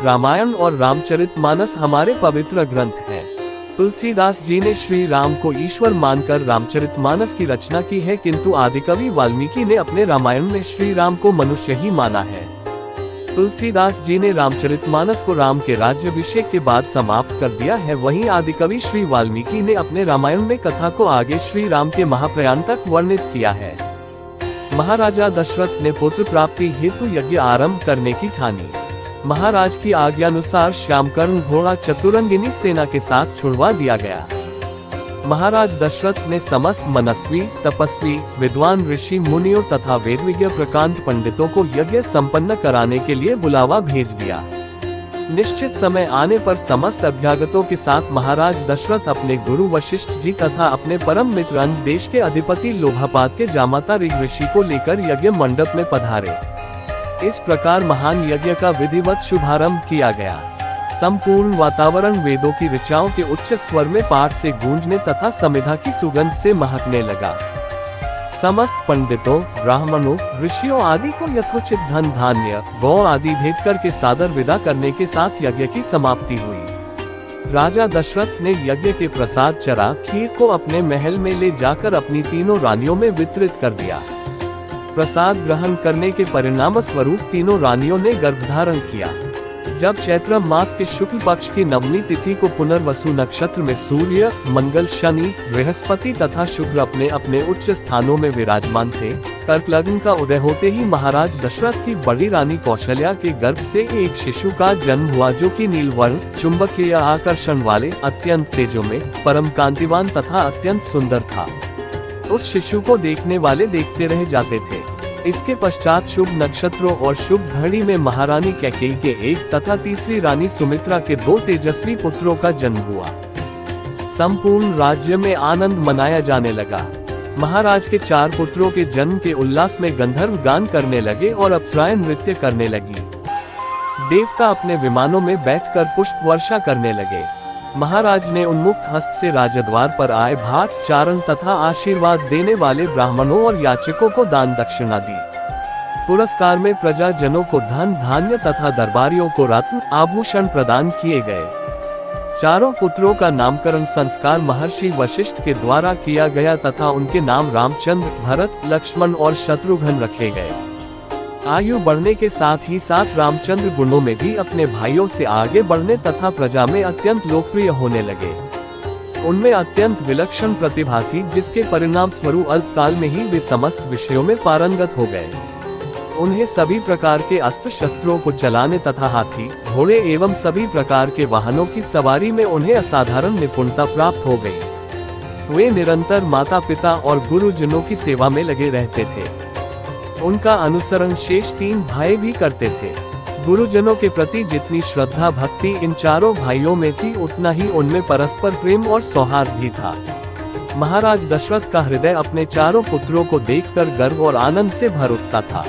रामायण और रामचरितमानस हमारे पवित्र ग्रंथ हैं। तुलसीदास जी ने श्री राम को ईश्वर मानकर रामचरितमानस की रचना की है, किंतु आदिकवि वाल्मीकि ने अपने रामायण में श्री राम को मनुष्य ही माना है। तुलसीदास जी ने रामचरितमानस को राम के राज्याभिषेक के बाद समाप्त कर दिया है, वहीं आदिकवि श्री वाल्मीकि ने अपने रामायण में कथा को आगे श्री राम के महाप्रयाण तक वर्णित किया है। महाराजा दशरथ ने पुत्र प्राप्ति हेतु यज्ञ आरंभ करने की ठानी। महाराज की आज्ञानुसार श्यामकर्ण घोड़ा चतुरंगिनी सेना के साथ छुड़वा दिया गया। महाराज दशरथ ने समस्त मनस्वी, तपस्वी, विद्वान ऋषि मुनियों तथा वेदविज्ञ प्रकांड पंडितों को यज्ञ संपन्न कराने के लिए बुलावा भेज दिया। निश्चित समय आने पर समस्त अभ्यागतों के साथ महाराज दशरथ अपने गुरु वशिष्ठ जी तथा अपने परम मित्र अन्य देश के अधिपति लोभापाद के जामाता ऋग ऋषि को लेकर यज्ञ मंडप में पधारे। इस प्रकार महान यज्ञ का विधिवत शुभारंभ किया गया। संपूर्ण वातावरण वेदों की ऋचाओं के उच्च स्वर में पाठ से गूंजने तथा समिधा की सुगंध से महकने लगा। समस्त पंडितों, ब्राह्मणों, ऋषियों आदि को यथोचित धन धान्य, गौ आदि भेंट करके सादर विदा करने के साथ यज्ञ की समाप्ति हुई। राजा दशरथ ने यज्ञ के प्रसाद चरा खीर को अपने महल में ले जाकर अपनी तीनों रानियों में वितरित कर दिया। प्रसाद ग्रहण करने के परिणाम स्वरूप तीनों रानियों ने गर्भधारण किया। जब चैत्र मास के शुक्ल पक्ष की नवमी तिथि को पुनर्वसु नक्षत्र में सूर्य, मंगल, शनि, बृहस्पति तथा शुक्र अपने अपने उच्च स्थानों में विराजमान थे, कर्क लग्न का उदय होते ही महाराज दशरथ की बड़ी रानी कौशल्या के गर्भ से एक शिशु का जन्म हुआ, जो कि नीलवर्ण, चुंबकीय आकर्षण वाले, अत्यंत तेजोमय, परम कांतिवान तथा अत्यंत सुंदर था। उस शिशु को देखने वाले देखते रह जाते थे। इसके पश्चात शुभ नक्षत्रों और शुभ घड़ी में महारानी कैकेयी के एक तथा तीसरी रानी सुमित्रा के 2 तेजस्वी पुत्रों का जन्म हुआ। संपूर्ण राज्य में आनंद मनाया जाने लगा। महाराज के 4 पुत्रों के जन्म के उल्लास में गंधर्व गान करने लगे और अप्सराएं नृत्य करने लगी। देवता अपने विमानों में बैठकर पुष्प वर्षा करने लगे। महाराज ने उन्मुक्त हस्त से राजद्वार पर आए भाट, चारण तथा आशीर्वाद देने वाले ब्राह्मणों और याचकों को दान दक्षिणा दी। पुरस्कार में प्रजाजनों को धन धान्य तथा दरबारियों को रत्न आभूषण प्रदान किए गए। चारों पुत्रों का नामकरण संस्कार महर्षि वशिष्ठ के द्वारा किया गया तथा उनके नाम रामचंद्र, भरत, लक्ष्मण और शत्रुघ्न रखे गए। आयु बढ़ने के साथ ही साथ रामचंद्र गुणों में भी अपने भाइयों से आगे बढ़ने तथा प्रजा में अत्यंत लोकप्रिय होने लगे। उनमें अत्यंत विलक्षण प्रतिभा थी, जिसके परिणाम स्वरूप अल्पकाल में ही वे समस्त विषयों में पारंगत हो गए। उन्हें सभी प्रकार के अस्त्र शस्त्रों को चलाने तथा हाथी, घोड़े एवं सभी प्रकार के वाहनों की सवारी में उन्हें असाधारण निपुणता प्राप्त हो गई। वे निरंतर माता पिता और गुरुजनों की सेवा में लगे रहते थे। उनका अनुसरण शेष 3 भाई भी करते थे। गुरुजनों के प्रति जितनी श्रद्धा भक्ति इन चारों भाइयों में थी, उतना ही उनमें परस्पर प्रेम और सौहार्द भी था। महाराज दशरथ का हृदय अपने चारों पुत्रों को देखकर गर्व और आनंद से भर उठता था।